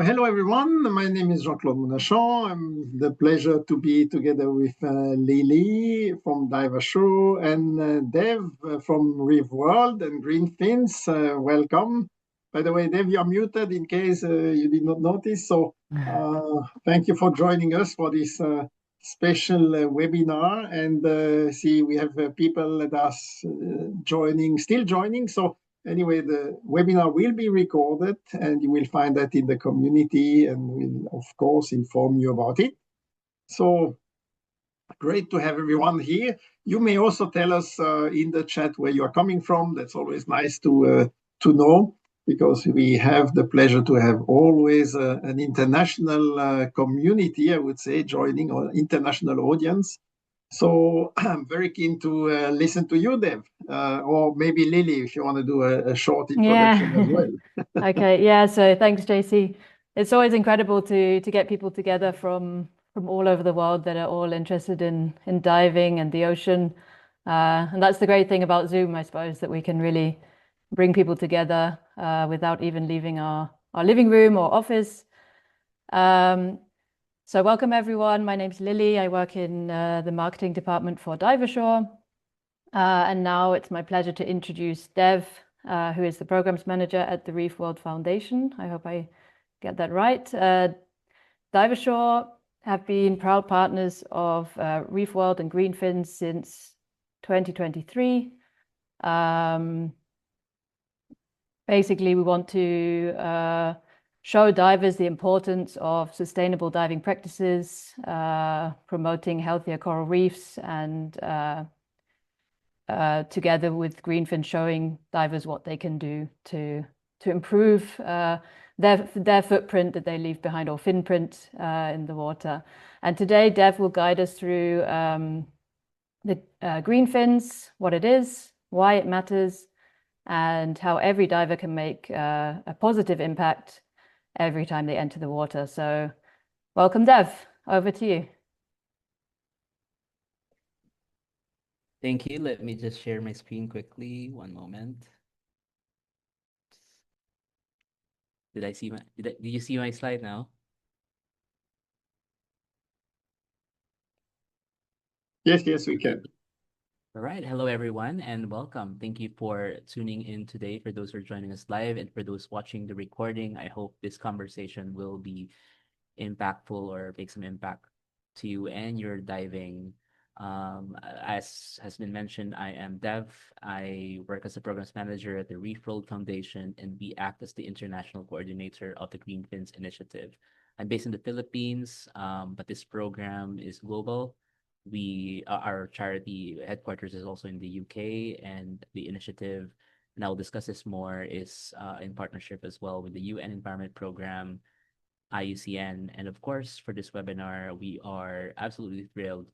Hello everyone. My name is Jean-Claude Mounachon. I'm the pleasure to be together with Lily from Diver Show and Dev from Reef World and Greenfins. Welcome. By the way, Dev, you're muted in case you did not notice. So thank you for joining us for this special webinar. And see, we have people that are still joining. So anyway, the webinar will be recorded and you will find that in the community and we'll, of course, inform you about it. So great to have everyone here. You may also tell us in the chat where you are coming from. That's always nice to know because we have the pleasure to have always an international community, I would say, joining or international audience. So I'm very keen to listen to you, Dev, or maybe Lily, if you want to do a short introduction as well. Okay, yeah. So thanks, JC. It's always incredible to get people together from all over the world that are all interested in diving and the ocean. And that's the great thing about Zoom, I suppose, that we can really bring people together without even leaving our living room or office. So welcome everyone. My name's Lily. I work in the marketing department for Divershore. And now it's my pleasure to introduce Dev, who is the programs manager at the Reef World Foundation. I hope I get that right. Divershore have been proud partners of Reef World and Greenfins since 2023. Basically, we want to show divers the importance of sustainable diving practices, promoting healthier coral reefs, and together with Greenfin showing divers what they can do to improve their footprint that they leave behind, or fin print in the water. And today, Dev will guide us through the Greenfins, what it is, why it matters, and how every diver can make a positive impact every time they enter the water. So welcome, Dev. Over to you. Thank you. Let me just share my screen quickly. One moment. Did you see my slide now? Yes, we can. All right. Hello, everyone, and welcome. Thank you for tuning in today. For those who are joining us live and for those watching the recording, I hope this conversation will be impactful or make some impact to you and your diving. As has been mentioned, I am Dev. I work as a programs manager at the Reef World Foundation, and we act as the international coordinator of the Greenfins initiative. I'm based in the Philippines, but this program is global. Our charity headquarters is also in the UK, and the initiative, and I'll discuss this more, is in partnership as well with the UN Environment Program, IUCN, and of course, for this webinar, we are absolutely thrilled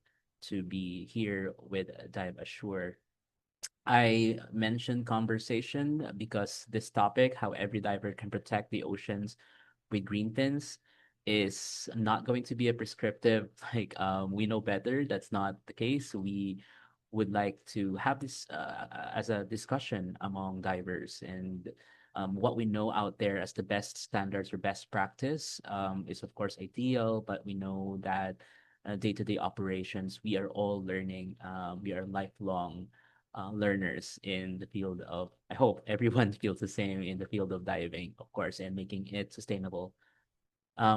to be here with Dive Assure. I mentioned conversation because this topic, how every diver can protect the oceans with green fins, is not going to be a prescriptive, like, we know better. That's not the case. We would like to have this as a discussion among divers, and what we know out there as the best standards or best practice is of course ideal, but we know that day-to-day operations, we are all learning. We are lifelong learners in the field of, I hope everyone feels the same in the field of diving, of course, and making it sustainable.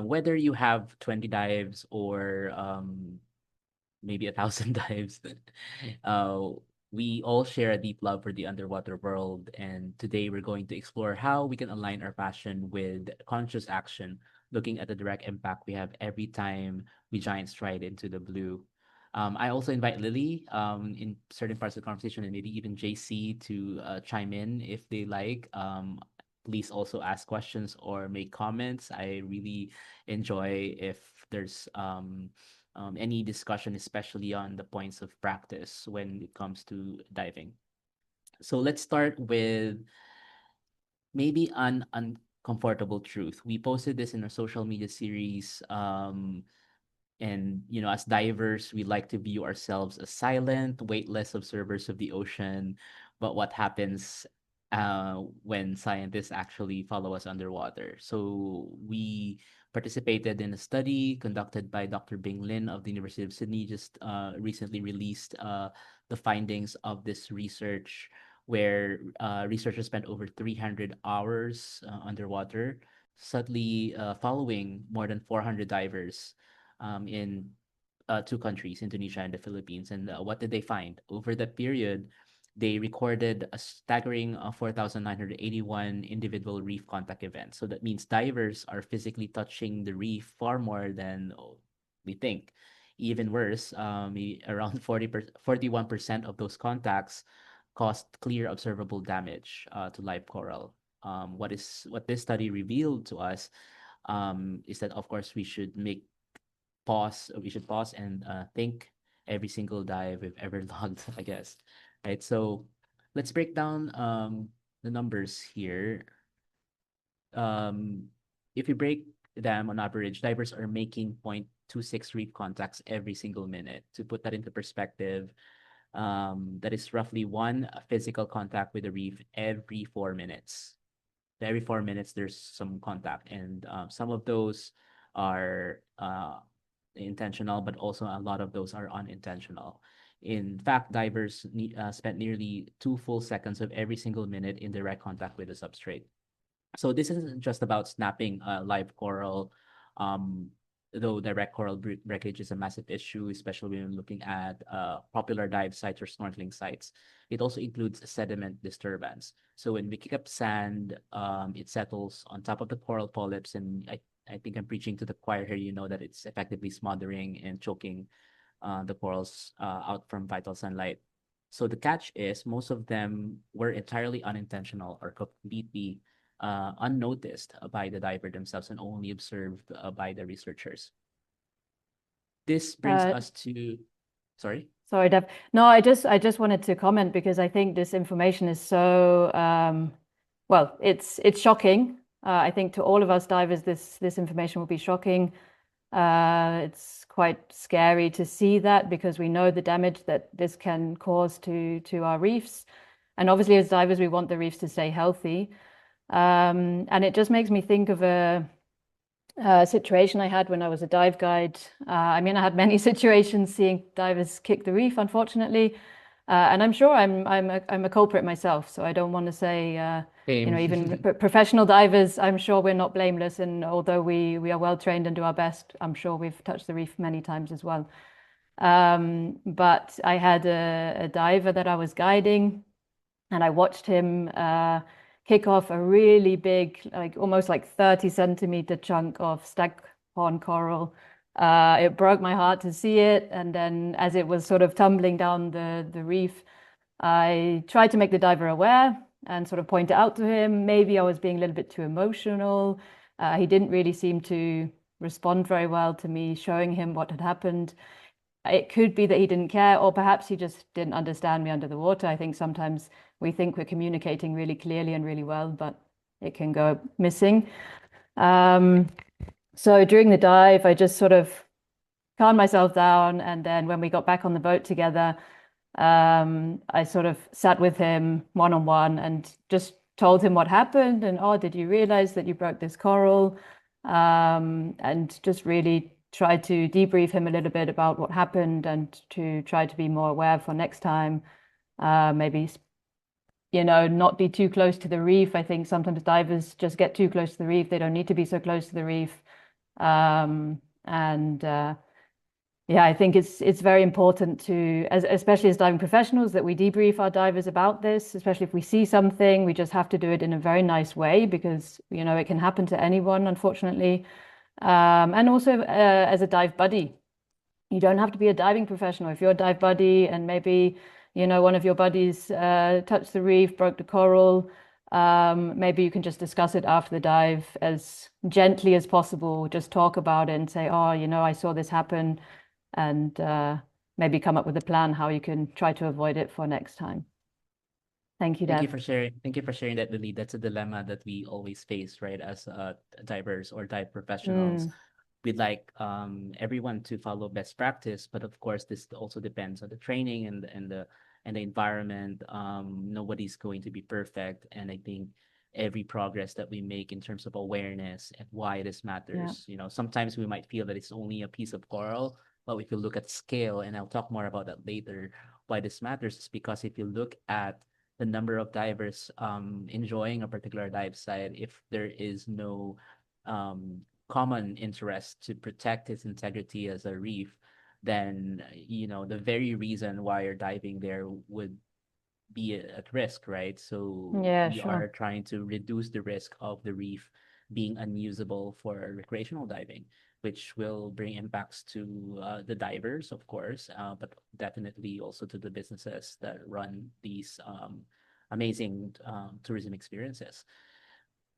Whether you have 20 dives or maybe 1,000 dives, uh, we all share a deep love for the underwater world. And today we're going to explore how we can align our passion with conscious action, looking at the direct impact we have every time we giant stride into the blue. I also invite Lily in certain parts of the conversation, and maybe even JC to chime in if they like. Please also ask questions or make comments. I really enjoy if there's any discussion, especially on the points of practice when it comes to diving. So let's start with maybe an uncomfortable truth. We posted this in our social media series. And, as divers, we like to view ourselves as silent, weightless observers of the ocean. But what happens when scientists actually follow us underwater. So we participated in a study conducted by Dr. Bing Lin of the University of Sydney, just recently released the findings of this research, where researchers spent over 300 hours underwater, subtly following more than 400 divers in two countries, Indonesia and the Philippines. And what did they find? Over that period, they recorded a staggering 4,981 individual reef contact events. So that means divers are physically touching the reef far more than we think. Even worse, around 41% of those contacts caused clear observable damage to live coral. What this study revealed to us is that, of course, we should pause and think every single dive we've ever logged, I guess. Right. So let's break down the numbers here. If you break them on average, divers are making 0.26 reef contacts every single minute. To put that into perspective, that is roughly one physical contact with the reef every 4 minutes. Every 4 minutes, there's some contact, and some of those are intentional, but also a lot of those are unintentional. In fact, divers spent nearly 2 full seconds of every single minute in direct contact with the substrate. So this isn't just about snapping live coral, um, though direct coral breakage is a massive issue, especially when looking at popular dive sites or snorkeling sites. It also includes sediment disturbance. So when we kick up sand, it settles on top of the coral polyps, and I think I'm preaching to the choir here. You know that it's effectively smothering and choking the corals out from vital sunlight. So the catch is most of them were entirely unintentional or completely unnoticed by the diver themselves and only observed by the researchers. This brings us to, sorry? Sorry, Dev. No, I just wanted to comment because I think this information is so, well, it's shocking. I think to all of us divers, this information will be shocking. It's quite scary to see that because we know the damage that this can cause to our reefs. And obviously as divers, we want the reefs to stay healthy. And it just makes me think of a situation I had when I was a dive guide. I mean, I had many situations seeing divers kick the reef, unfortunately. And I'm sure I'm a culprit myself, so I don't want to say, you know, even professional divers, I'm sure we're not blameless. And although we are well trained and do our best, I'm sure we've touched the reef many times as well. But I had a diver that I was guiding, and I watched him kick off a really big, like almost like 30-centimeter chunk of staghorn coral. It broke my heart to see it. And then as it was sort of tumbling down the reef, I tried to make the diver aware and sort of point it out to him. Maybe I was being a little bit too emotional. He didn't really seem to respond very well to me showing him what had happened. It could be that he didn't care, or perhaps he just didn't understand me under the water. I think sometimes we think we're communicating really clearly and really well, but it can go missing. So during the dive, I just sort of calmed myself down. And then when we got back on the boat together, I sort of sat with him one-on-one and just told him what happened. And, oh, did you realize that you broke this coral? And just really try to debrief him a little bit about what happened and to try to be more aware for next time. Maybe, you know, not be too close to the reef. I think sometimes divers just get too close to the reef. They don't need to be so close to the reef. Yeah, I think it's very important to, especially as diving professionals, that we debrief our divers about this, especially if we see something. We just have to do it in a very nice way because, you know, it can happen to anyone, unfortunately. And also as a dive buddy, you don't have to be a diving professional. If you're a dive buddy and maybe, you know, one of your buddies touched the reef, broke the coral, maybe you can just discuss it after the dive as gently as possible. Just talk about it and say, oh, you know, I saw this happen, and maybe come up with a plan how you can try to avoid it for next time. Thank you, Dev. Thank you for sharing. Thank you for sharing that, Lily. That's a dilemma that we always face, right? As divers or dive professionals, we'd like everyone to follow best practice, but of course, this also depends on the training and and the environment. Nobody's going to be perfect, and I think every progress that we make in terms of awareness and why this Yeah. matters. Sometimes we might feel that it's only a piece of coral, but if you look at scale, and I'll talk more about that later, why this matters is because if you look at the number of divers enjoying a particular dive site, if there is no common interest to protect its integrity as a reef, then the very reason why you're diving there would be at risk, right? So Yeah, we are sure. trying to reduce the risk of the reef being unusable for recreational diving, which will bring impacts to the divers, of course, but definitely also to the businesses that run these amazing tourism experiences.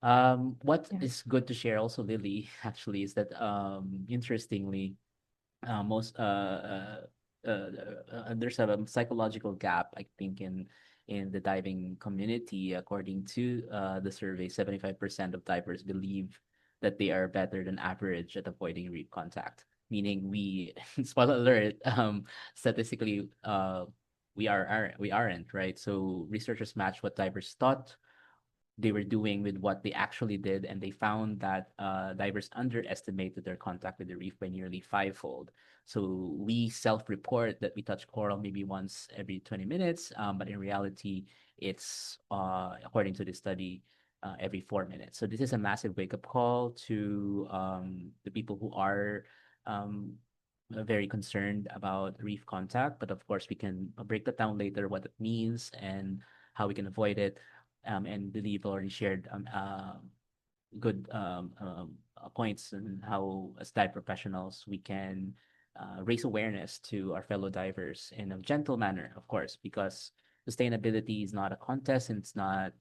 What Yeah. is good to share also, Lily, actually, is that interestingly, most there's a psychological gap, I think, in the diving community. According to the survey, 75% of divers believe that they are better than average at avoiding reef contact. Meaning, we spoiler alert, statistically, we aren't, right? So researchers match what divers thought they were doing with what they actually did, and they found that divers underestimated their contact with the reef by nearly fivefold. So we self-report that we touch coral maybe once every 20 minutes, but in reality, it's according to the study, every 4 minutes. So this is a massive wake-up call to the people who are um, very concerned about reef contact. But of course, we can break that down later, what it means and how we can avoid it, and believe already shared good points and how, as dive professionals, we can raise awareness to our fellow divers in a gentle manner, of course, because sustainability is not a contest, and it's not,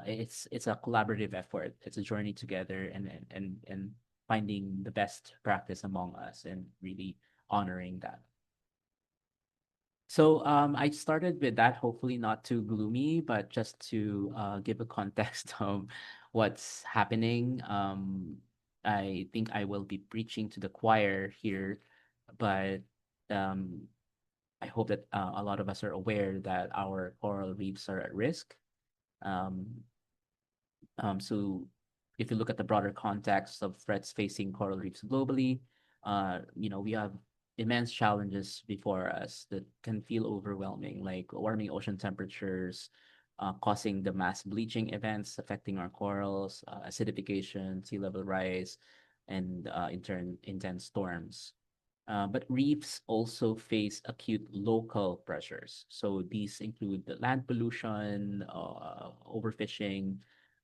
it's a collaborative effort. It's a journey together, and finding the best practice among us and really honoring that. So I started with that, hopefully not too gloomy, but just to give a context of what's happening. I think I will be preaching to the choir here, but um, I hope that a lot of us are aware that our coral reefs are at risk. Um, so if you look at the broader context of threats facing coral reefs globally, we have immense challenges before us that can feel overwhelming, like warming ocean temperatures, causing the mass bleaching events affecting our corals, acidification, sea level rise, and in turn, intense storms. But reefs also face acute local pressures. So these include the land pollution, overfishing,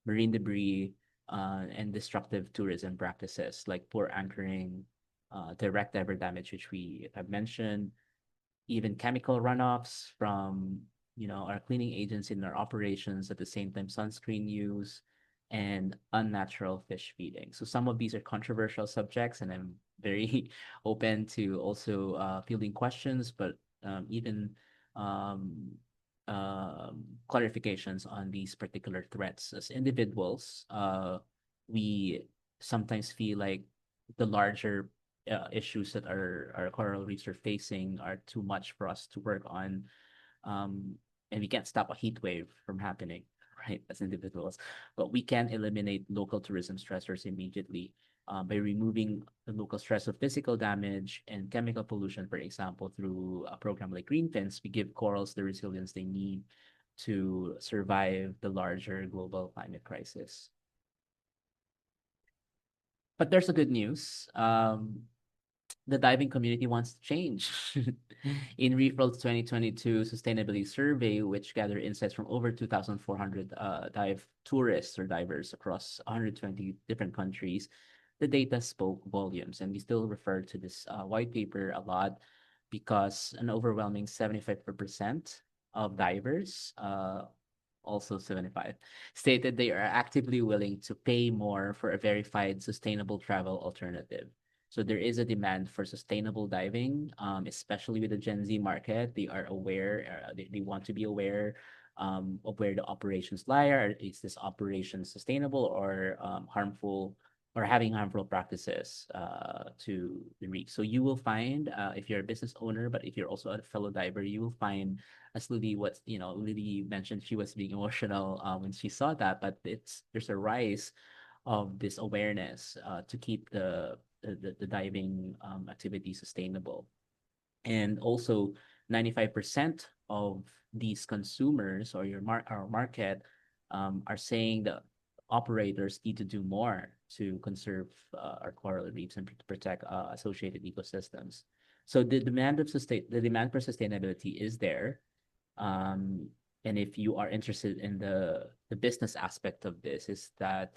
marine debris, and destructive tourism practices like poor anchoring, direct diver damage, which we have mentioned, even chemical runoffs from our cleaning agents in our operations, at the same time sunscreen use, and unnatural fish feeding. So some of these are controversial subjects, and I'm very open to also fielding questions, but even um, clarifications on these particular threats. As individuals, we sometimes feel like the larger issues that our coral reefs are facing are too much for us to work on, um, and we can't stop a heat wave from happening, right, as individuals, but we can eliminate local tourism stressors immediately, by removing the local stress of physical damage and chemical pollution. For example, through a program like Green Fins, we give corals the resilience they need to survive the larger global climate crisis. But there's a good news. The diving community wants to change. In Reef World's 2022 sustainability survey, which gathered insights from over 2,400 dive tourists or divers across 120 different countries, the data spoke volumes. And we still refer to this white paper a lot because an overwhelming 75% of divers, also 75, stated they are actively willing to pay more for a verified sustainable travel alternative. So there is a demand for sustainable diving, especially with the Gen Z market. They are aware, they want to be aware of where the operations lie. Is this operation sustainable or harmful or having harmful practices to the reef. So you will find, if you're a business owner, but if you're also a fellow diver, you will find, as Lily, Lily mentioned, she was being emotional when she saw that, but there's a rise of this awareness to keep the diving activity sustainable. And also 95% of these consumers or our market are saying that operators need to do more to conserve our coral reefs and protect associated ecosystems. So the demand for sustainability is there. Um, and if you are interested in the business aspect of this, is that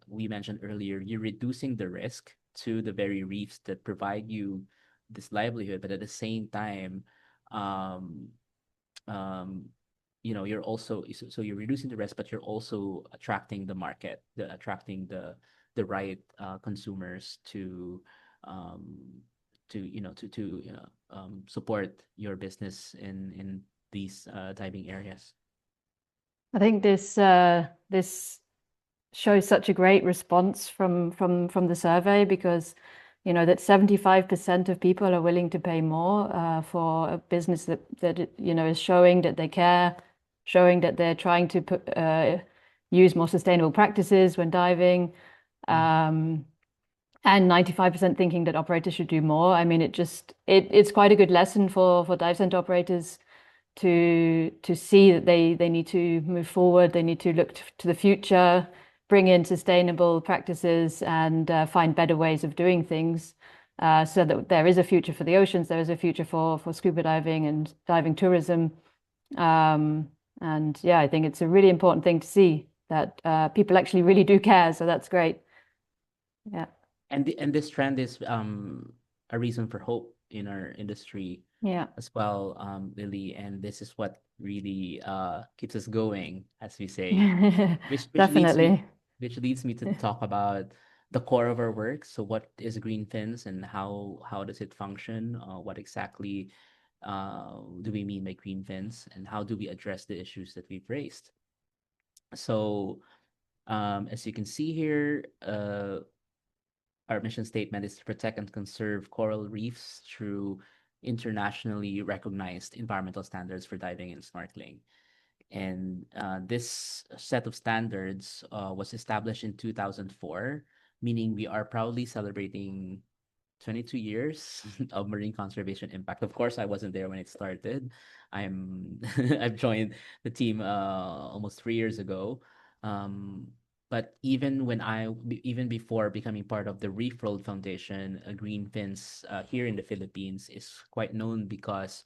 we mentioned earlier, you're reducing the risk to the very reefs that provide you this livelihood, but at the same time, um, um, you're also so you're reducing the risk, but you're also attracting the market, attracting the right consumers um, to support your business in these diving areas. I think this shows such a great response from the survey, because that 75% of people are willing to pay more for a business that is showing that they care, showing that they're trying to use more sustainable practices when diving, and 95% thinking that operators should do more. I mean, it's quite a good lesson for dive center operators to see that they need to move forward. They need to look to the future, bring in sustainable practices, and find better ways of doing things, so that there is a future for the oceans, there is a future for scuba diving and diving tourism. And yeah, I think it's a really important thing to see that people actually really do care. So that's great. Yeah. And this trend is a reason for hope in our industry as well, Lily. And this is what really keeps us going, as we say. Which Definitely. leads me to talk about the core of our work. So what is Green Fins and how does it function? What exactly do we mean by Green Fins, and how do we address the issues that we've raised? So as you can see here, our mission statement is to protect and conserve coral reefs through internationally recognized environmental standards for diving and snorkeling. And this set of standards was established in 2004, meaning we are proudly celebrating 22 years of marine conservation impact. Of course, I wasn't there when it started. I've joined the team almost 3 years ago. Um, but even before becoming part of the Reef World Foundation, Green Fins here in the Philippines is quite known because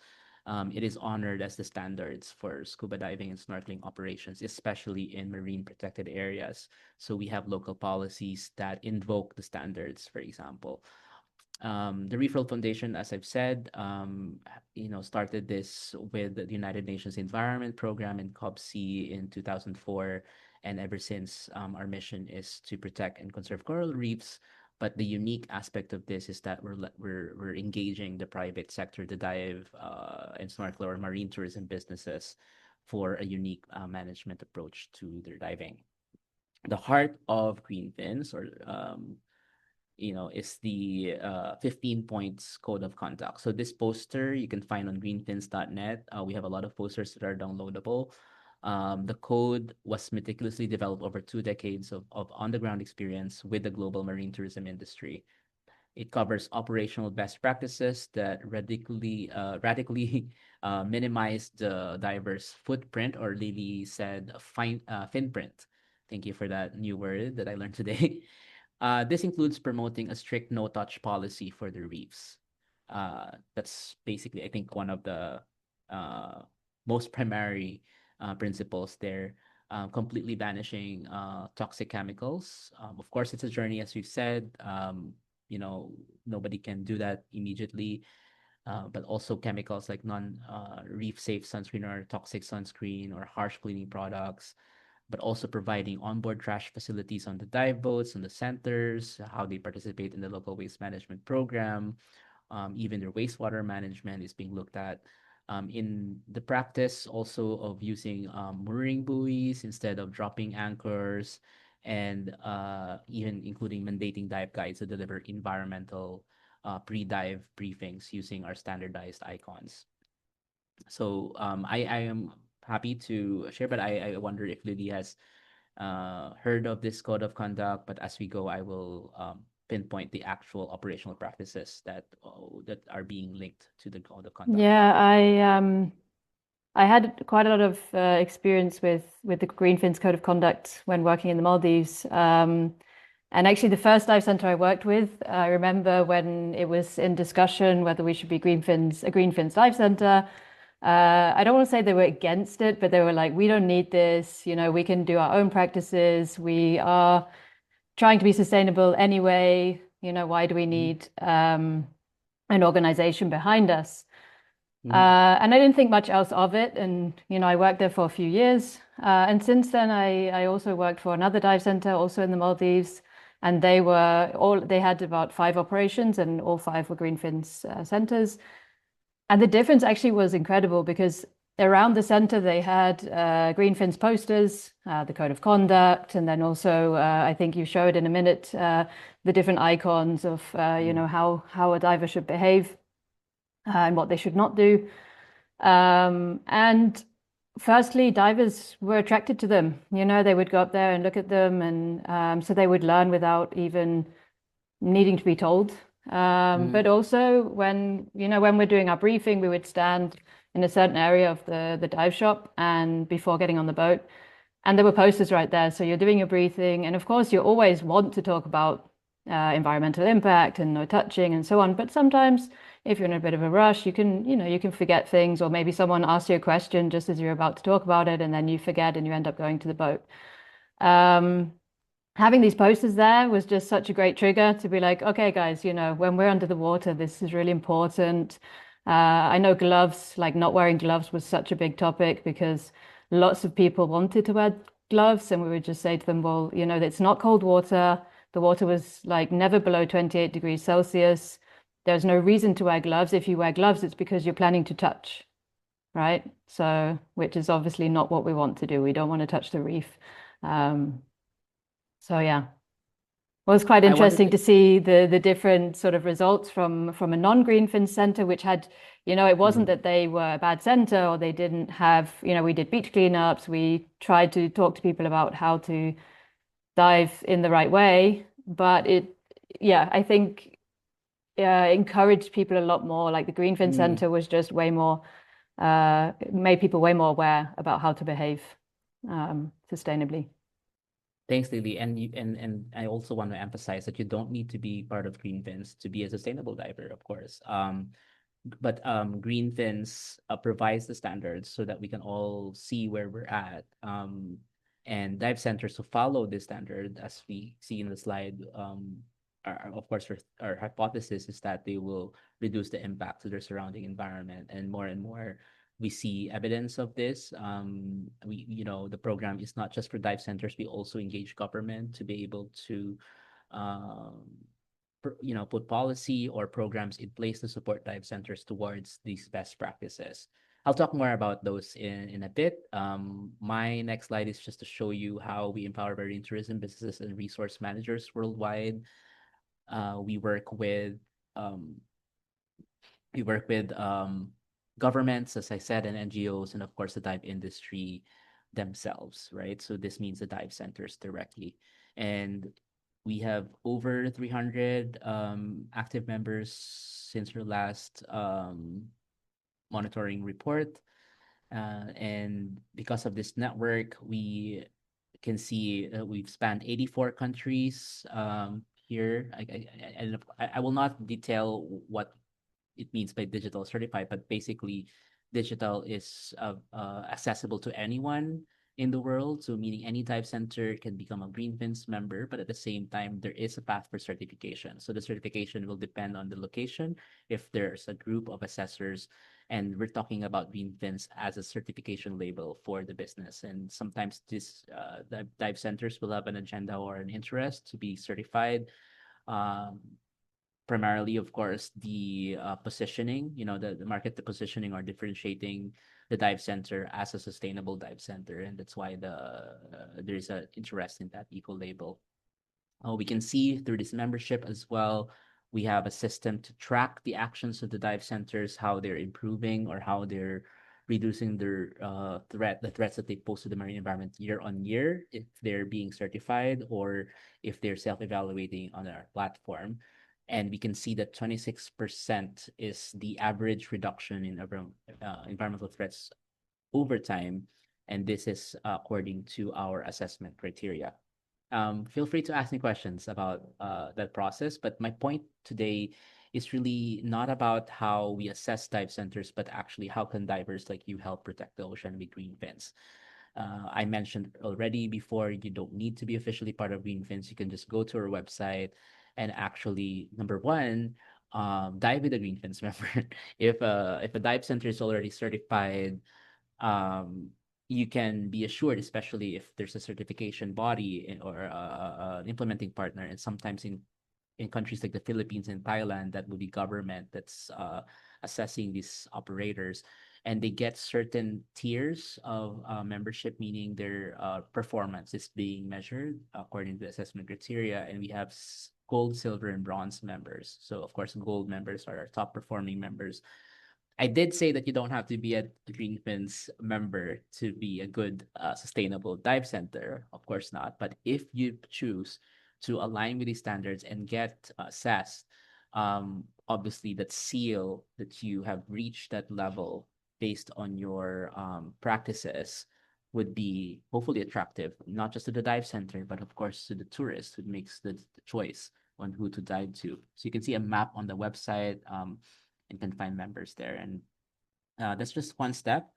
it is honored as the standards for scuba diving and snorkeling operations, especially in marine protected areas. So we have local policies that invoke the standards, for example. The Reef World Foundation, as I've said, started this with the United Nations Environment Program in COBC in 2004, and ever since, our mission is to protect and conserve coral reefs. But the unique aspect of this is that we're engaging the private sector, the dive and snorkel or marine tourism businesses, for a unique management approach to their diving. The heart of Green Fins, or is the 15 points code of conduct. So this poster you can find on greenfins.net. We have a lot of posters that are downloadable. The code was meticulously developed over 2 decades of on-the-ground experience with the global marine tourism industry. It covers operational best practices that radically minimize the diver's footprint, or Lily said, fin print. Thank you for that new word that I learned today. This includes promoting a strict no-touch policy for the reefs. That's basically, I think, one of the most primary principles there. Completely banishing toxic chemicals. Of course, it's a journey, as we've said. Nobody can do that immediately. But also chemicals like non-reef safe sunscreen or toxic sunscreen or harsh cleaning products, but also providing onboard trash facilities on the dive boats, on the centers, how they participate in the local waste management program. Even their wastewater management is being looked at. In the practice also of using mooring buoys instead of dropping anchors, and even including mandating dive guides to deliver environmental pre-dive briefings using our standardized icons. So I am happy to share, but I wonder if Lily has heard of this code of conduct. But as we go, I will pinpoint the actual operational practices that are being linked to the code of conduct. Yeah, I had quite a lot of experience with the Greenfin's Code of Conduct when working in the Maldives. And actually, the first dive center I worked with, I remember when it was in discussion whether we should be a Greenfin's dive center. I don't want to say they were against it, but they were like, we don't need this. You know, we can do our own practices. We are trying to be sustainable anyway. You know, why do we need an organization behind us? And I didn't think much else of it. And, you know, I worked there for a few years. And since then, I also worked for another dive center, also in the Maldives. And they had about 5 operations, and all 5 were Greenfin's centers. And the difference actually was incredible because around the center, they had Greenfin's posters, the code of conduct, and then also, I think you show it in a minute, the different icons of, you know, how a diver should behave. And what they should not do. And firstly, divers were attracted to them. You know, they would go up there and look at them, and so they would learn without even needing to be told. But also when we're doing our briefing, we would stand in a certain area of the dive shop and before getting on the boat, and there were posters right there. So you're doing your briefing, and of course you always want to talk about environmental impact and no touching and so on. But sometimes if you're in a bit of a rush, you can forget things, or maybe someone asks you a question just as you're about to talk about it, and then you forget and you end up going to the boat. Having these posters there was just such a great trigger to be like, okay, guys, you know, when we're under the water, this is really important. I know gloves, like not wearing gloves was such a big topic because lots of people wanted to wear gloves, and we would just say to them, well, you know, it's not cold water. The water was like never below 28 degrees Celsius. There's no reason to wear gloves. If you wear gloves, it's because you're planning to touch, right? So, which is obviously not what we want to do. We don't want to touch the reef. So yeah, well, it's quite interesting to see the different sort of results from a non-Greenfin center, which had, you know, it wasn't that they were a bad center or they didn't have, you know, we did beach cleanups. We tried to talk to people about how to dive in the right way, but I think encouraged people a lot more. Like the Greenfin Center was just way more, made people way more aware about how to behave sustainably. Thanks, Lily. And I also want to emphasize that you don't need to be part of Greenfins to be a sustainable diver, of course. But Greenfins provides the standards so that we can all see where we're at. And dive centers who follow this standard, as we see in the slide, of course, our hypothesis is that they will reduce the impact to their surrounding environment, and more we see evidence of this. The program is not just for dive centers. We also engage government to be able to, put policy or programs in place to support dive centers towards these best practices. I'll talk more about those in a bit. My next slide is just to show you how we empower marine tourism businesses and resource managers worldwide. We work with governments, as I said, and NGOs, and of course the dive industry themselves, right? So this means the dive centers directly. And we have over 300 active members since our last monitoring report. And because of this network, we can see we've spanned 84 countries here. I will not detail what it means by digital certified, but basically digital is accessible to anyone in the world. So meaning any dive center can become a Greenfins member, but at the same time, there is a path for certification. So the certification will depend on the location. If there's a group of assessors, and we're talking about Greenfins as a certification label for the business. And sometimes the dive centers will have an agenda or an interest to be certified. primarily, of course, the positioning, the market, the positioning or differentiating the dive center as a sustainable dive center. And that's why there's an interest in that eco label. We can see through this membership as well, we have a system to track the actions of the dive centers, how they're improving or how they're reducing their the threats that they pose to the marine environment year on year, if they're being certified or if they're self-evaluating on our platform. And we can see that 26% is the average reduction in environmental threats over time. And this is according to our assessment criteria. Feel free to ask me questions about that process. But my point today is really not about how we assess dive centers, but actually how can divers like you help protect the ocean with green fins. I mentioned already before, you don't need to be officially part of Green Fins. You can just go to our website and actually, number one, dive with a Green Fins member. If a dive center is already certified, um, you can be assured, especially if there's a certification body or an implementing partner, and sometimes in countries like the Philippines and Thailand, that would be government that's assessing these operators, and they get certain tiers of membership, meaning their performance is being measured according to the assessment criteria, and we have gold, silver, and bronze members. So of course, gold members are our top performing members. I did say that you don't have to be a Greenfins member to be a good sustainable dive center. Of course not. But if you choose to align with these standards and get assessed, obviously that seal that you have reached that level based on your practices would be hopefully attractive, not just to the dive center, but of course to the tourist who makes the choice on who to dive to. So you can see a map on the website. And can find members there. And that's just one step.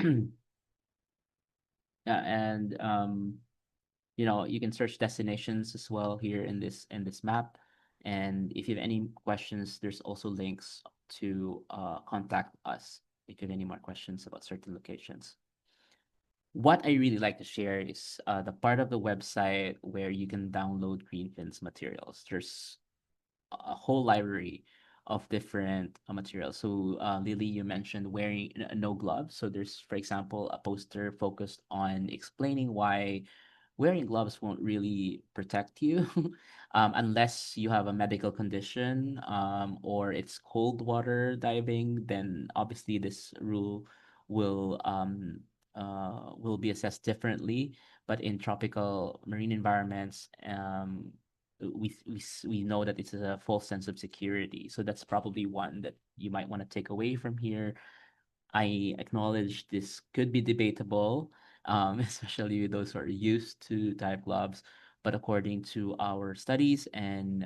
And you can search destinations as well here in this map. And if you have any questions, there's also links to contact us if you have any more questions about certain locations. What I really like to share is the part of the website where you can download Greenfin's materials. There's a whole library of different materials. So Lily, you mentioned wearing no gloves. So there's, for example, a poster focused on explaining why wearing gloves won't really protect you unless you have a medical condition or it's cold water diving. Then obviously this rule will be assessed differently. But in tropical marine environments, we know that it's a false sense of security. So that's probably one that you might want to take away from here. I acknowledge this could be debatable, especially with those who are used to dive gloves. But according to our studies and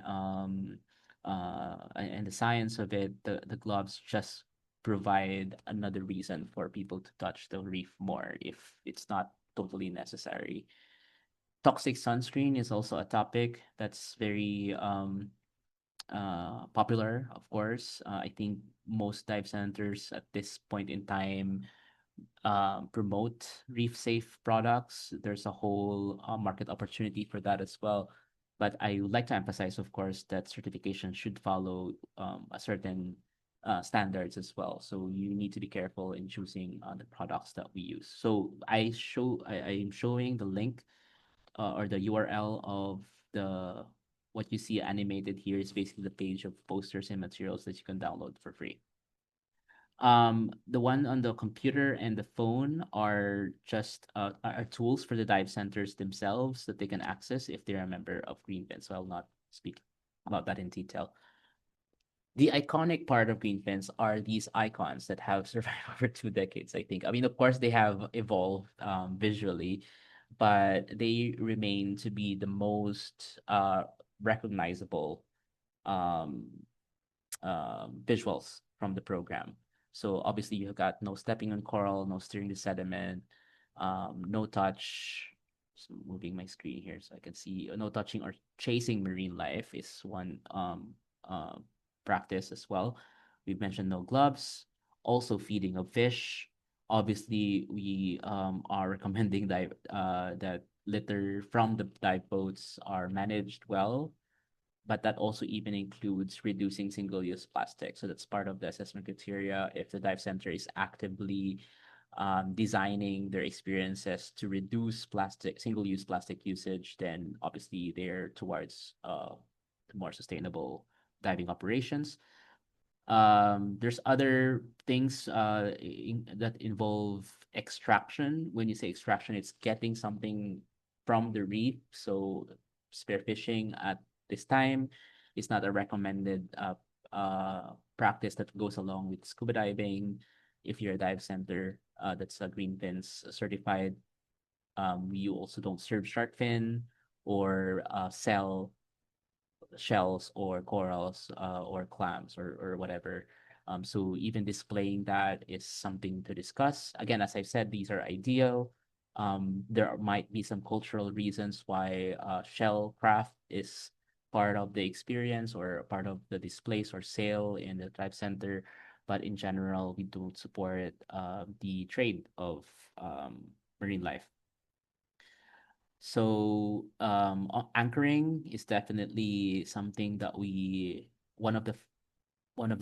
the science of it, the gloves just provide another reason for people to touch the reef more if it's not totally necessary. Toxic sunscreen is also a topic that's very popular, of course. I think most dive centers at this point in time promote reef safe products. There's a whole market opportunity for that as well. But I would like to emphasize, of course, that certification should follow a certain standards as well. So you need to be careful in choosing the products that we use. So I'm showing the link or the URL of the what you see animated here is basically the page of posters and materials that you can download for free. The one on the computer and the phone are just are tools for the dive centers themselves that they can access if they're a member of Greenfin. So I'll not speak about that in detail. The iconic part of Greenfins are these icons that have survived over 2 decades, I think. I mean, of course, they have evolved visually, but they remain to be the most recognizable um, visuals from the program. So obviously you've got no stepping on coral, no steering the sediment, no touch. Just moving my screen here so I can see no touching or chasing marine life is one practice as well. We've mentioned no gloves, also feeding of fish. Obviously, we are recommending that litter from the dive boats are managed well. but that also even includes reducing single-use plastic. So that's part of the assessment criteria. If the dive center is actively designing their experiences to reduce single-use plastic usage, then obviously they're towards more sustainable diving operations. There's other things that involve extraction. When you say extraction, it's getting something from the reef. So spearfishing at this time is not a recommended practice that goes along with scuba diving. If you're a dive center that's a Greenfins certified, you also don't serve shark fin or sell shells or corals or clams or whatever. So even displaying that is something to discuss. Again, as I said, these are ideal. There might be some cultural reasons why shell craft is part of the experience or part of the displays or sale in the dive center. But in general, we don't support the trade of marine life. So anchoring is definitely something that one of the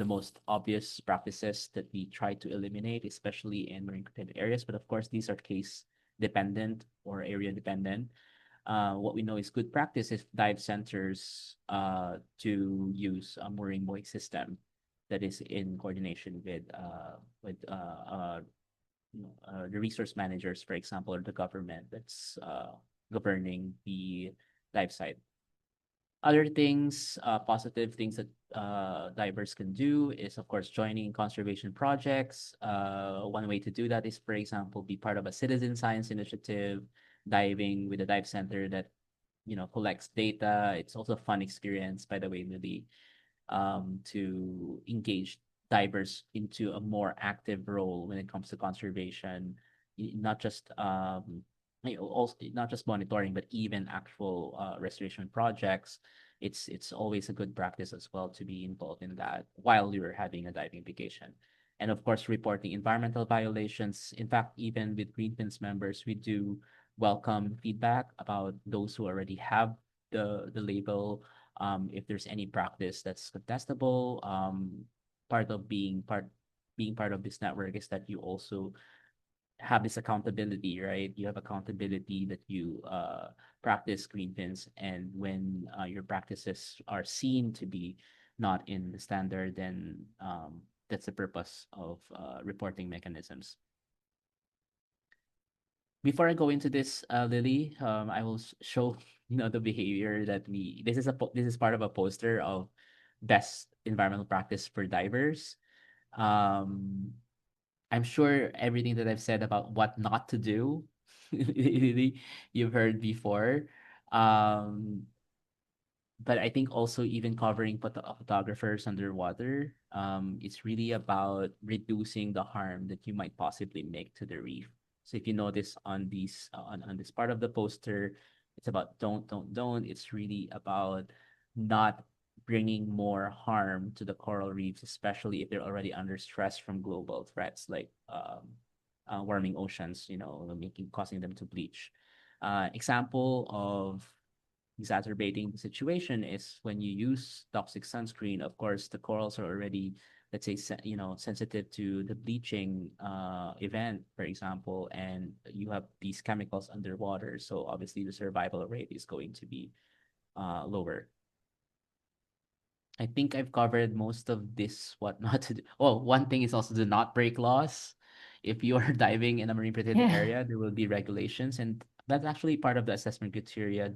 most obvious practices that we try to eliminate, especially in marine protected areas. But of course, these are case dependent or area dependent. What we know is good practice is dive centers to use a mooring buoy system that is in coordination with the resource managers, for example, or the government that's governing the dive site. Other things, positive things that divers can do is, of course, joining conservation projects. One way to do that is, for example, be part of a citizen science initiative, diving with a dive center that collects data. It's also a fun experience, by the way, Lily, to engage divers into a more active role when it comes to conservation, not just also not just monitoring, but even actual restoration projects. It's always a good practice as well to be involved in that while you're having a diving vacation. And of course, reporting environmental violations. In fact, even with Greenpeace members, we do welcome feedback about those who already have the label. If there's any practice that's contestable, part of being part of this network is that you also have this accountability, right? You have accountability that you practice Greenpeace, and when your practices are seen to be not in the standard, then that's the purpose of reporting mechanisms. Before I go into this, Lily, I will show the behavior that this is part of a poster of best environmental practice for divers. I'm sure everything that I've said about what not to do, you've heard before. But I think also even covering photographers underwater, it's really about reducing the harm that you might possibly make to the reef. So if you notice on this part of the poster, it's about don't. It's really about not bringing more harm to the coral reefs, especially if they're already under stress from global threats like warming oceans, causing them to bleach. Example of exacerbating the situation is when you use toxic sunscreen. Of course, the corals are already, let's say, sensitive to the bleaching event, for example, and you have these chemicals underwater. So obviously, the survival rate is going to be lower. I think I've covered most of this, what not to do. Oh, one thing is also to not break laws. If you are diving in a marine protected area, there will be regulations, and that's actually part of the assessment criteria.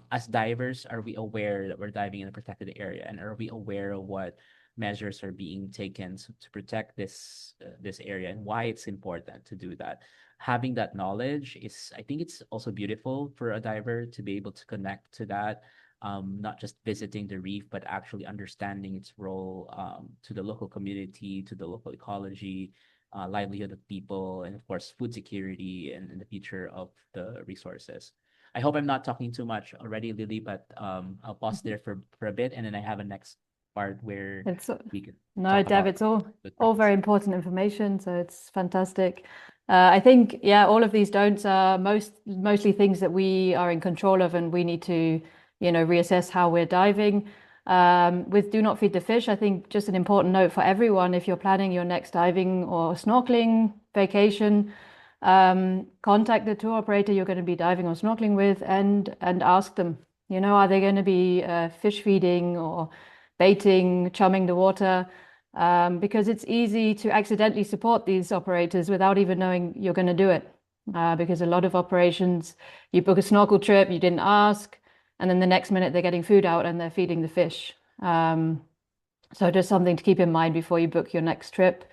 As divers, are we aware that we're diving in a protected area, and are we aware of what measures are being taken to protect this area and why it's important to do that? Having that knowledge is, I think, it's also beautiful for a diver to be able to connect to that. Not just visiting the reef, but actually understanding its role to the local community, to the local ecology, livelihood of people, and of course, food security and the future of the resources. I hope I'm not talking too much already, Lily, but I'll pause there for a bit, and then I have a next part where we could No, Dev, it's all very important information, so it's fantastic. I think, yeah, all of these don'ts are mostly things that we are in control of, and we need to reassess how we're diving. With do not feed the fish, I think just an important note for everyone, if you're planning your next diving or snorkeling vacation, contact the tour operator you're going to be diving or snorkeling with and ask them, are they going to be fish feeding or baiting, chumming the water? Because it's easy to accidentally support these operators without even knowing you're going to do it. Because a lot of operations, you book a snorkel trip, you didn't ask, and then the next minute they're getting food out and they're feeding the fish. So just something to keep in mind before you book your next trip.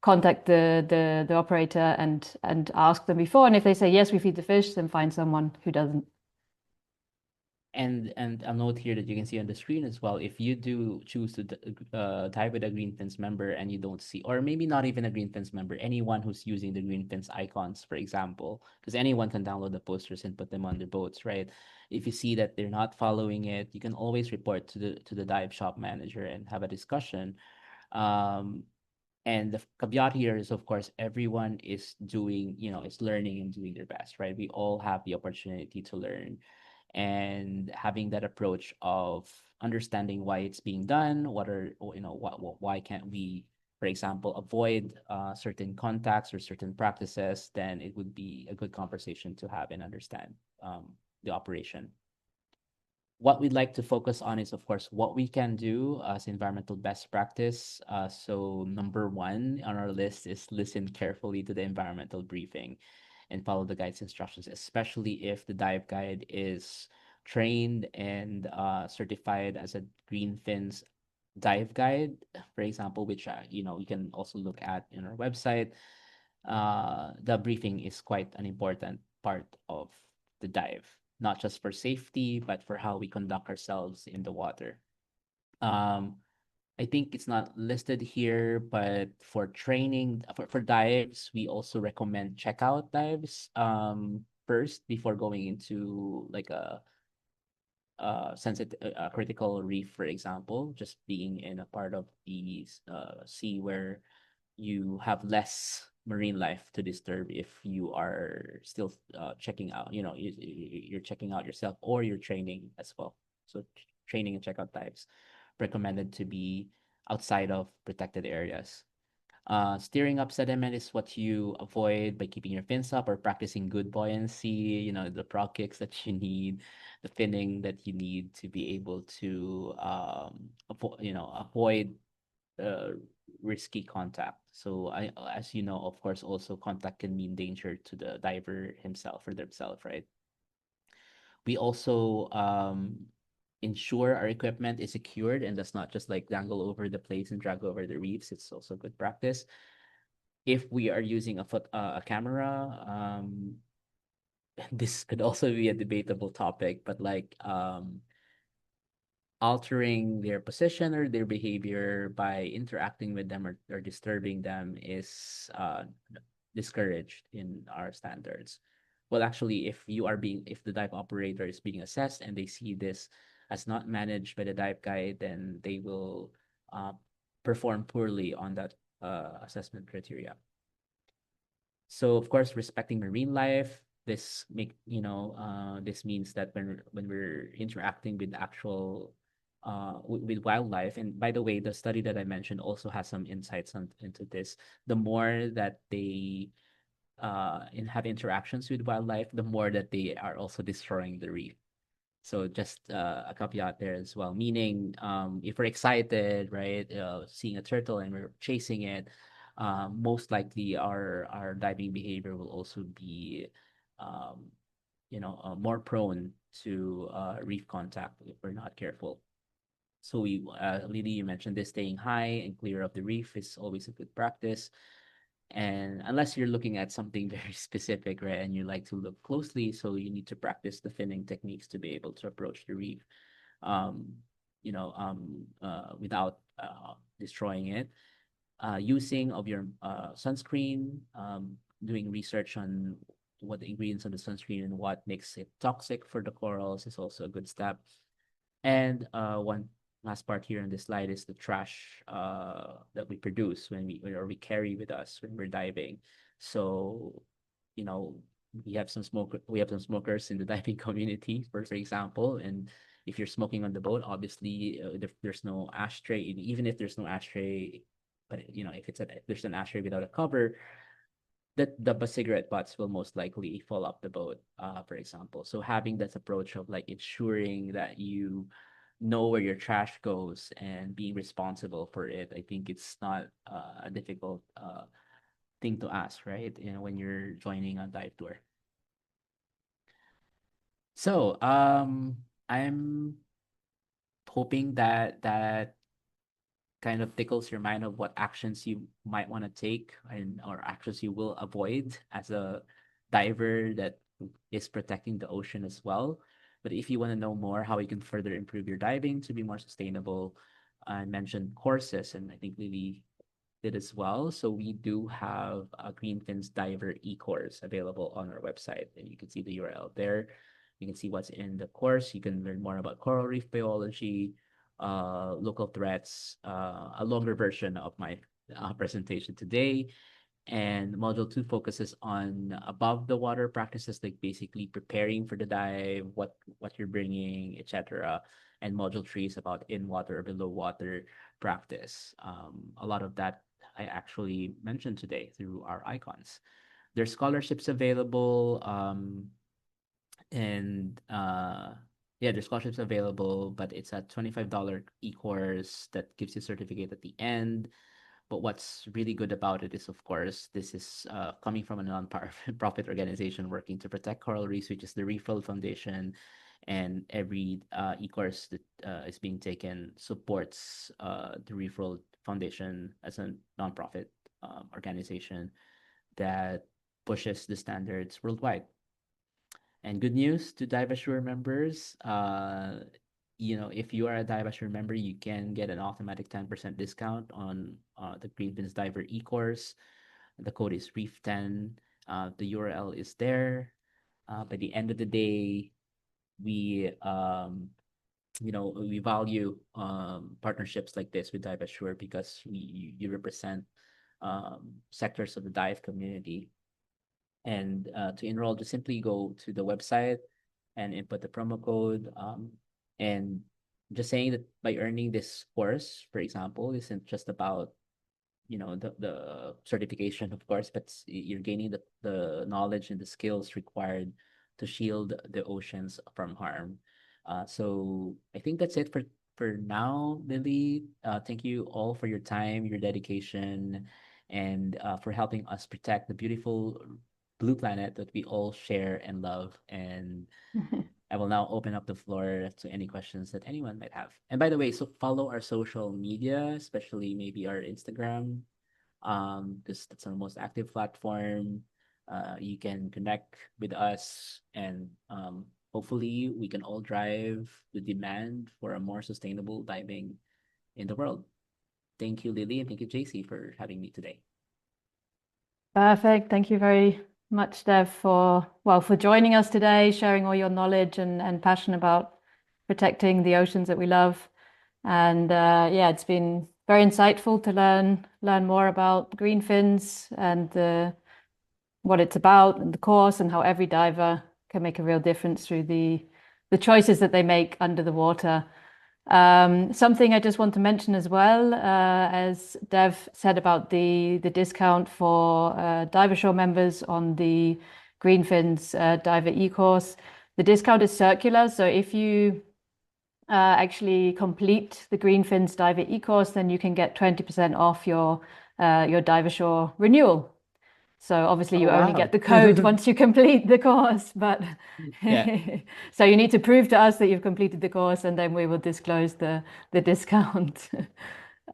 Contact the operator and ask them before. And if they say, yes, we feed the fish, then find someone who doesn't. And a note here that you can see on the screen as well, if you do choose to dive with a Greenfins member and you don't see, or maybe not even a Greenfins member, anyone who's using the Greenfins icons, for example, because anyone can download the posters and put them on their boats, right? If you see that they're not following it, you can always report to the dive shop manager and have a discussion. And the caveat here is, of course, everyone is doing, is learning and doing their best, right? We all have the opportunity to learn, and having that approach of understanding why it's being done, why can't we, for example, avoid certain contacts or certain practices, then it would be a good conversation to have and understand the operation. What we'd like to focus on is, of course, what we can do as environmental best practice. So number one on our list is listen carefully to the environmental briefing and follow the guide's instructions, especially if the dive guide is trained and certified as a Greenfins dive guide, for example, which you can also look at in our website. The briefing is quite an important part of the dive, not just for safety, but for how we conduct ourselves in the water. I think it's not listed here, but for training, for dives, we also recommend checkout dives first before going into like a sensitive, critical reef, for example, just being in a part of the sea where you have less marine life to disturb if you are still checking out, you're checking out yourself or you're training as well. So training and checkout dives recommended to be outside of protected areas. Steering up sediment is what you avoid by keeping your fins up or practicing good buoyancy, the prop kicks that you need, the finning that you need to be able to avoid risky contact. So as you know, of course, also contact can mean danger to the diver himself or themselves, right? We also ensure our equipment is secured and does not just like dangle over the place and drag over the reefs. It's also good practice. If we are using a camera, this could also be a debatable topic, but like altering their position or their behavior by interacting with them or disturbing them is discouraged in our standards. Well, actually, if the dive operator is being assessed and they see this as not managed by the dive guide, then they will perform poorly on that assessment criteria. So of course, respecting marine life. This means that when we're interacting with actual with wildlife, and by the way, the study that I mentioned also has some insights into this. The more that they have interactions with wildlife, the more that they are also destroying the reef. So just a caveat there as well. Meaning, if we're excited, right, seeing a turtle and we're chasing it, most likely our diving behavior will also be, more prone to reef contact if we're not careful. So Lily, you mentioned this, staying high and clear of the reef is always a good practice. And unless you're looking at something very specific, right, and you like to look closely, so you need to practice the finning techniques to be able to approach the reef, without destroying it. Using of your sunscreen, doing research on what the ingredients of the sunscreen and what makes it toxic for the corals is also a good step. And one last part here on this slide is the trash that we produce when we carry with us when we're diving. So, we have some smokers in the diving community, for example, and If you're smoking on the boat, obviously there's no ashtray. Even if there's no ashtray, but if there's an ashtray without a cover, that the cigarette butts will most likely fall off the boat, for example. So having that approach of like ensuring that you know where your trash goes and being responsible for it, I think it's not a difficult thing to ask, right? When you're joining a dive tour. So I'm hoping that kind of tickles your mind of what actions you might want to take and or actions you will avoid as a diver that is protecting the ocean as well. But if you want to know more how you can further improve your diving to be more sustainable, I mentioned courses, and I think Lily did as well. So we do have a Greenfin's Diver e-course available on our website, and you can see the URL there. You can see what's in the course. You can learn more about coral reef biology, local threats, a longer version of my presentation today. And module 2 focuses on above the water practices, like basically preparing for the dive, what you're bringing, etc. And module 3 is about in water or below water practice. A lot of that I actually mentioned today through our icons. There's scholarships available, and yeah, there's scholarships available, but it's a $25 e-course that gives you a certificate at the end. But what's really good about it is, of course, this is coming from a non-profit organization working to protect coral reefs, which is the Reef World Foundation. And every e-course that is being taken supports the Reef World Foundation as a non-profit organization that pushes the standards worldwide. And good news to Dive Assure members, if you are a Dive Assure member, you can get an automatic 10% discount on the Greenfin's Diver e-course. The code is REEF10. The URL is there. By the end of the day, we we value partnerships like this with Dive Assure because you represent sectors of the dive community. And to enroll, just simply go to the website and input the promo code. And just saying that by earning this course, for example, isn't just about the certification, of course, but you're gaining the knowledge and the skills required to shield the oceans from harm. So I think that's it for now, Lily. Thank you all for your time, your dedication, and for helping us protect the beautiful blue planet that we all share and love. And I will now open up the floor to any questions that anyone might have. And by the way, so follow our social media, especially maybe our Instagram, because that's our most active platform. You can connect with us, and hopefully we can all drive the demand for a more sustainable diving in the world. Thank you, Lily, and thank you, JC, for having me today. Perfect. Thank you very much, Dev, for joining us today, sharing all your knowledge and passion about protecting the oceans that we love. And yeah, it's been very insightful to learn more about Greenfins and what it's about and the course and how every diver can make a real difference through the choices that they make under the water. Something I just want to mention as well, as Dev said about the discount for Diver Show members on the Greenfins Diver e-course. The discount is circular, so if you actually complete the Greenfins Diver e-course, then you can get 20% off your Diver Show renewal. So obviously you only get the code once you complete the course, but Yeah. so you need to prove to us that you've completed the course, and then we will disclose the discount.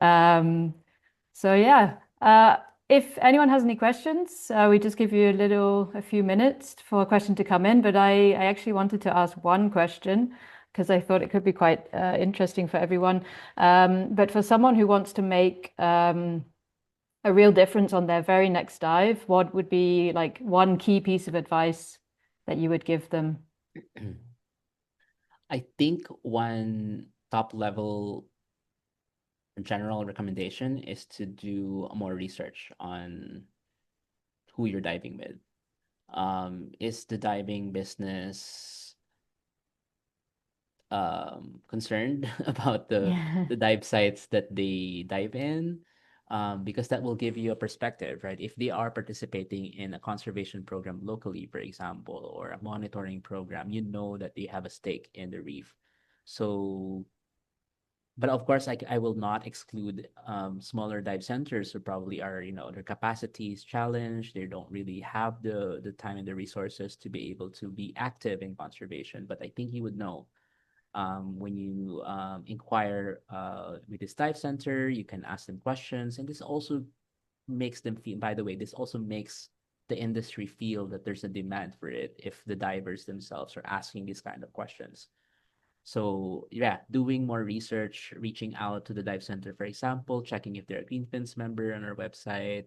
So yeah, if anyone has any questions, we just give you a few minutes for a question to come in. But I actually wanted to ask one question because I thought it could be quite interesting for everyone. But for someone who wants to make a real difference on their very next dive, what would be like one key piece of advice that you would give them? I think one top level general recommendation is to do more research on who you're diving with. Is the diving business concerned about the dive sites that they dive in, because that will give you a perspective, right? If they are participating in a conservation program locally, for example, or a monitoring program, you know that they have a stake in the reef. So, but of course, I will not exclude smaller dive centers who probably are, their capacity is challenged. They don't really have the time and the resources to be able to be active in conservation. But I think you would know when you inquire with this dive center, you can ask them questions, and this also makes them feel. By the way, this also makes the industry feel that there's a demand for it if the divers themselves are asking these kind of questions. So yeah, doing more research, reaching out to the dive center, for example, checking if they're a Greenfins member on our website.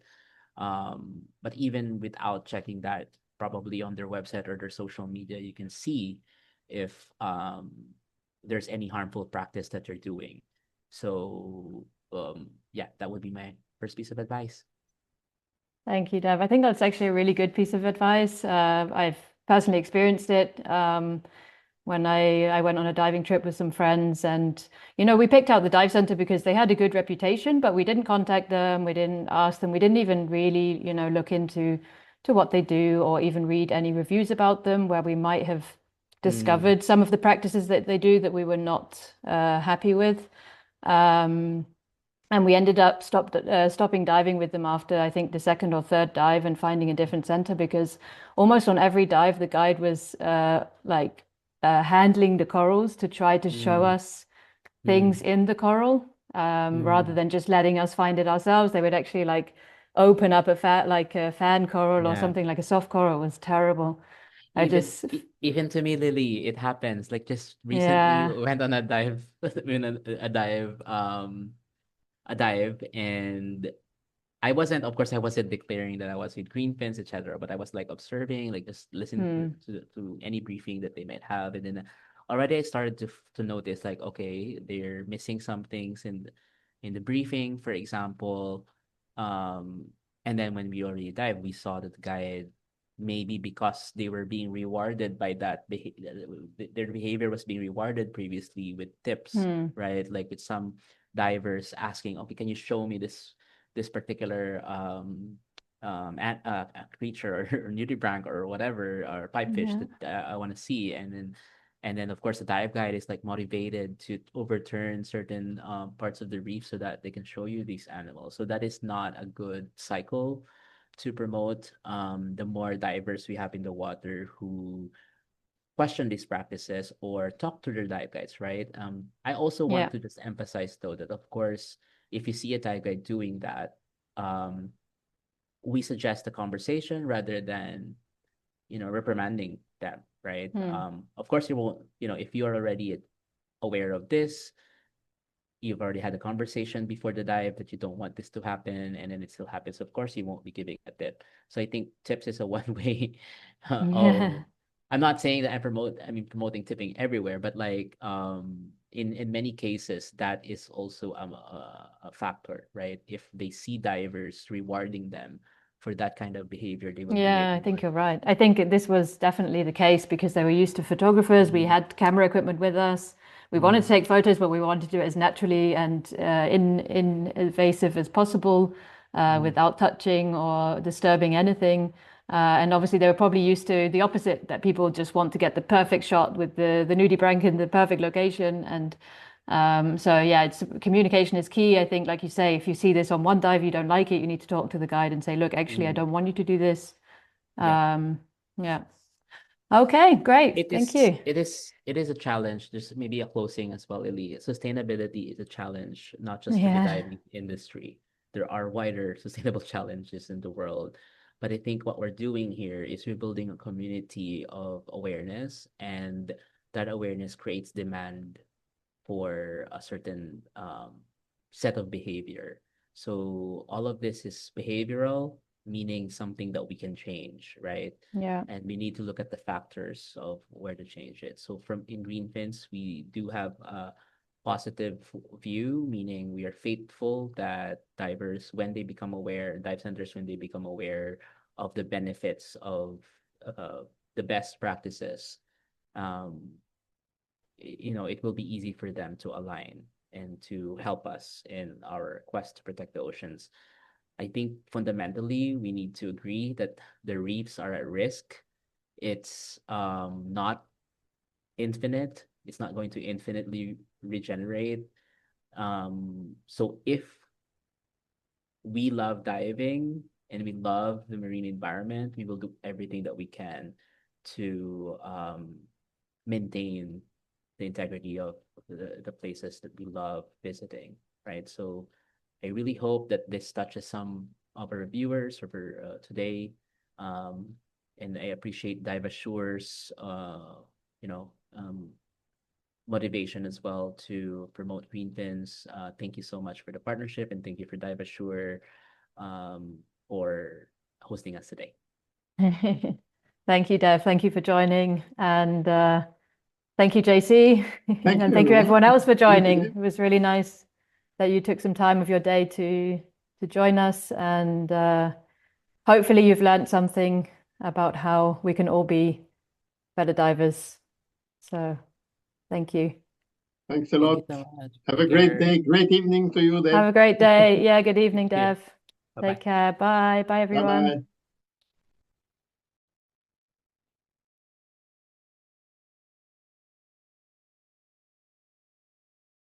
But even without checking that, probably on their website or their social media, you can see if there's any harmful practice that you're doing. So yeah, that would be my first piece of advice. Thank you, Dev. I think that's actually a really good piece of advice. I've personally experienced it when I went on a diving trip with some friends, and we picked out the dive center because they had a good reputation, but we didn't contact them, we didn't ask them, we didn't even really look into what they do or even read any reviews about them, where we might have discovered some of the practices that they do that we were not happy with. And we ended up stopping diving with them after, I think, the second or third dive, and finding a different center, because almost on every dive, the guide was handling the corals to try to show us things in the coral, rather than just letting us find it ourselves. They would actually open up a fan coral or Yeah. something, like a soft coral. It was terrible. Even to me, Lily, it happens. Like just recently went on a dive, a dive, and of course, I wasn't declaring that I was with Greenfins, etc. But I was like observing, like just listening to any briefing that they might have, and then already I started to notice, like, okay, they're missing some things in the briefing, for example, and then when we already dive, we saw that the guy, maybe because they were being rewarded by that their behavior was being rewarded previously with tips, right? Like with some divers asking, okay, can you show me this particular a creature or nudibranch or whatever, or pipefish that I want to see, and then of course the dive guide is like motivated to overturn certain parts of the reef so that they can show you these animals. So that is not a good cycle to promote. The more divers we have in the water who question these practices or talk to their dive guides, right? I also want to just emphasize though that of course, if you see a dive guide doing that, we suggest a conversation rather than reprimanding them, right? Of course, you won't, if you're already aware of this, you've already had a conversation before the dive that you don't want this to happen, and then it still happens, of course you won't be giving a tip. So I think tips is a one way of, I'm not saying that promoting tipping everywhere, but like in many cases that is also a factor, right? If they see divers rewarding them for that kind of behavior, they will do it I think more. you're right. I think this was definitely the case because they were used to photographers. We had camera equipment with us. We wanted to take photos, but we wanted to do it as naturally and invasive as possible, without touching or disturbing anything. And obviously, they were probably used to the opposite, that people just want to get the perfect shot with the nudibranch in the perfect location. And so yeah, communication is key. I think, like you say, if you see this on one dive, you don't like it, you need to talk to the guide and say, look, actually, I don't want you to do this. Yeah. Okay, great. Thank you. It is a challenge. There's maybe a closing as well, Lily. Sustainability is a challenge, not just for the Yeah. diving industry. There are wider sustainable challenges in the world. But I think what we're doing here is we're building a community of awareness, and that awareness creates demand for a certain set of behavior. So all of this is behavioral, meaning something that we can change, right? Yeah. And we need to look at the factors of where to change it. So from in Greenfins, we do have a positive view, meaning we are faithful that divers, when they become aware, dive centers, when they become aware of the benefits of the best practices, um, it will be easy for them to align and to help us in our quest to protect the oceans. I think fundamentally we need to agree that the reefs are at risk. It's not infinite. It's not going to infinitely regenerate. So if we love diving and we love the marine environment, we will do everything that we can to maintain the integrity of the places that we love visiting, right? So I really hope that this touches some of our viewers over today. And I appreciate Dive Assure's, you know, motivation as well to promote Greenfins. Thank you so much for the partnership, and thank you for Dive Assure for hosting us today. Thank you, Dev. Thank you for joining. And thank you, JC. Thank And you, thank you, everyone else, for Thank you, joining. Dave. It was really nice that you took some time of your day to join us. And hopefully you've learned something about how we can all be better divers. So thank you. Thanks a Thank lot. you so much. Have a Take great care. day. Great evening to you, Dave. Have a great day. Yeah, good evening, Thank you. Dev. Bye-bye. Take care. Bye. Bye, everyone. Bye-bye.